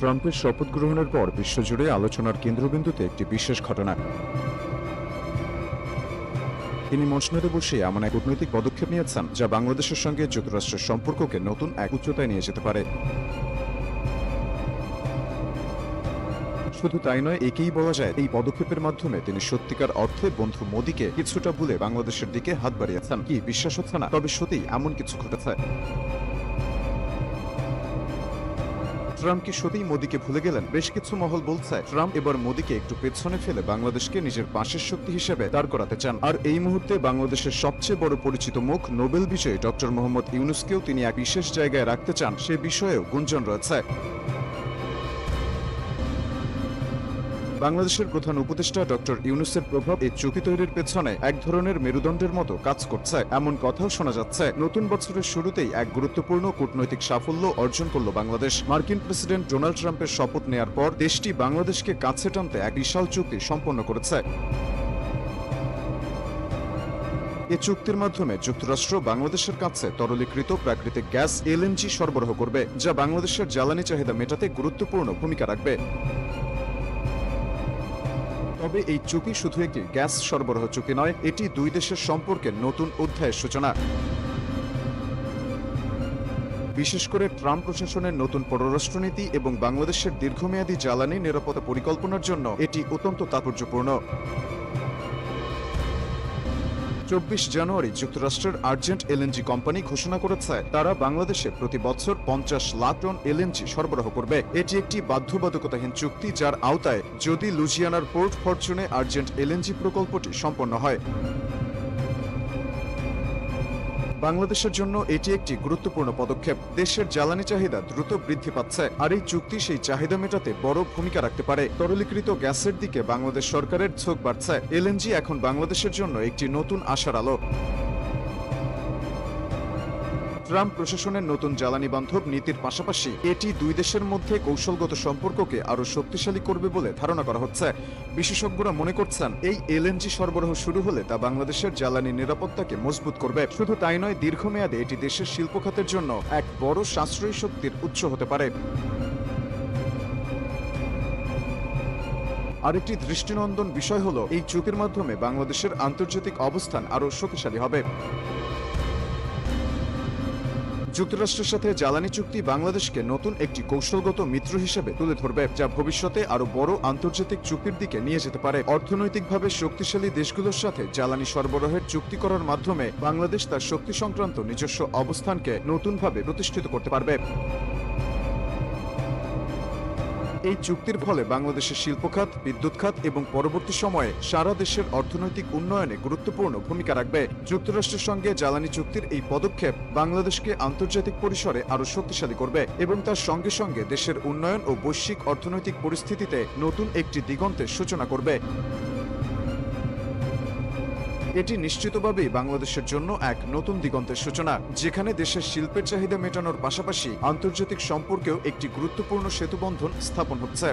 ট্রাম্পের শপথ গ্রহণের পর বিশ্বজুড়ে আলোচনার কেন্দ্রবিন্দুতে একটি বিশেষ ঘটনা। তিনি মসনদে বসে এমন এক কূটনৈতিক পদক্ষেপ নিয়েছেন যা বাংলাদেশের সঙ্গে যুক্তরাষ্ট্রের সম্পর্ককে নতুন এক উচ্চতায় নিয়ে যেতে পারে। শুধু তাই নয়, একেই বলা যায় এই পদক্ষেপের মাধ্যমে তিনি সত্যিকার অর্থে বন্ধু মোদীকে কিছুটা ভুলে বাংলাদেশের দিকে হাত বাড়িয়েছেন। কি বিশ্বাস হচ্ছে না? তবে সত্যিই এমন কিছু ঘটেছে। ট্রাম্প কি সত্যিই মোদীকে ভুলে গেলেন? বেশ কিছু মহল বলছে ট্রাম্প এবার মোদীকে একটু পেছনে ফেলে বাংলাদেশকে নিজের পাশের শক্তি হিসেবে দাঁড় করাতে চান। আর এই মুহূর্তে বাংলাদেশের সবচেয়ে বড় পরিচিত মুখ নোবেল বিজয়ী ডক্টর মোহাম্মদ ইউনূসকেও তিনি এক বিশেষ জায়গায় রাখতে চান, সে বিষয়েও গুঞ্জন রয়েছে। বাংলাদেশের প্রধান উপদেষ্টা ডক্টর ইউনূসের প্রভাব এই চুক্তি তৈরির পেছনে এক ধরনের মেরুদণ্ডের মতো কাজ করছে, এমন কথাও শোনা যাচ্ছে। নতুন বছরের শুরুতেই এক গুরুত্বপূর্ণ কূটনৈতিক সাফল্য অর্জন করল বাংলাদেশ। মার্কিন প্রেসিডেন্ট ডোনাল্ড ট্রাম্পের শপথ নেয়ার পর দেশটি বাংলাদেশকে কাছে টানতে এক বিশাল চুক্তি সম্পন্ন করেছে। এ চুক্তির মাধ্যমে যুক্তরাষ্ট্র বাংলাদেশের কাছে তরলীকৃত প্রাকৃতিক গ্যাস এলএনজি সরবরাহ করবে, যা বাংলাদেশের জ্বালানি চাহিদা মেটাতে গুরুত্বপূর্ণ ভূমিকা রাখবে। তবে এই চুক্তি শুধু একটি গ্যাস সরবরাহ চুক্তি নয়, এটি দুই দেশের সম্পর্কের নতুন অধ্যায়ের সূচনা। বিশেষ করে ট্রাম্প প্রশাসনের নতুন পররাষ্ট্রনীতি এবং বাংলাদেশের দীর্ঘমেয়াদী জ্বালানি নিরাপত্তা পরিকল্পনার জন্য এটি অত্যন্ত তাৎপর্যপূর্ণ। 24 জানুয়ারি যুক্তরাষ্ট্রের আর্জেন্ট এলএনজি কোম্পানি ঘোষণা করেছে তারা বাংলাদেশে প্রতি বছর 50 লাখ টন এলএনজি সরবরাহ করবে। এটি একটি বাধ্যবাধকতাহীন চুক্তি, যার আওতায় যদি লুজিয়ানার পোর্ট ফরচুনে আর্জেন্ট এলএনজি প্রকল্পটি সম্পন্ন হয়, বাংলাদেশের জন্য এটি একটি গুরুত্বপূর্ণ পদক্ষেপ। দেশের জ্বালানি চাহিদা দ্রুত বৃদ্ধি পাচ্ছে, আর এই চুক্তি সেই চাহিদা মেটাতে বড় ভূমিকা রাখতে পারে। তরলীকৃত গ্যাসের দিকে বাংলাদেশ সরকারের ঝোঁক বাড়ছে। এলএনজি এখন বাংলাদেশের জন্য একটি নতুন আশার আলো। ট্রাম্প প্রশাসনের নতুন জ্বালানি বান্ধব নীতির পাশাপাশি এটি দুই দেশের মধ্যে কৌশলগত সম্পর্ককে আরও শক্তিশালী করবে বলে ধারণা করা হচ্ছে। বিশেষজ্ঞরা মনে করছেন এই এলএনজি সরবরাহ শুরু হলে তা বাংলাদেশের জ্বালানি নিরাপত্তাকে মজবুত করবে। শুধু তাই নয়, দীর্ঘমেয়াদে এটি দেশের শিল্প খাতের জন্য এক বড় সাশ্রয়ী শক্তির উৎস হতে পারে। আরেকটি দৃষ্টিনন্দন বিষয় হলো এই চুক্তির মাধ্যমে বাংলাদেশের আন্তর্জাতিক অবস্থান আরও শক্তিশালী হবে। যুক্তরাষ্ট্রের সাথে জ্বালানি চুক্তি বাংলাদেশকে নতুন একটি কৌশলগত মিত্র হিসেবে তুলে ধরবে, যা ভবিষ্যতে আরো বড় আন্তর্জাতিক চুক্তির দিকে নিয়ে যেতে পারে। অর্থনৈতিকভাবে শক্তিশালী দেশগুলোর সাথে জ্বালানি সরবরাহের চুক্তি করার মাধ্যমে বাংলাদেশ তার শক্তি সংক্রান্ত নিজস্ব অবস্থানকে নতুনভাবে প্রতিষ্ঠিত করতে পারবে। এই চুক্তির ফলে বাংলাদেশের শিল্প খাত, বিদ্যুৎ খাত এবং পরবর্তী সময়ে সারা দেশের অর্থনৈতিক উন্নয়নে গুরুত্বপূর্ণ ভূমিকা রাখবে। যুক্তরাষ্ট্রের সঙ্গে জ্বালানি চুক্তির এই পদক্ষেপ বাংলাদেশকে আন্তর্জাতিক পরিসরে আরও শক্তিশালী করবে এবং তার সঙ্গে সঙ্গে দেশের উন্নয়ন ও বৈশ্বিক অর্থনৈতিক পরিস্থিতিতে নতুন একটি দিগন্তের সূচনা করবে। এটি নিশ্চিতভাবেই বাংলাদেশের জন্য এক নতুন দিগন্তের সূচনা, যেখানে দেশের শিল্পের চাহিদা মেটানোর পাশাপাশি আন্তর্জাতিক সম্পর্কেও একটি গুরুত্বপূর্ণ সেতুবন্ধন স্থাপন হচ্ছে।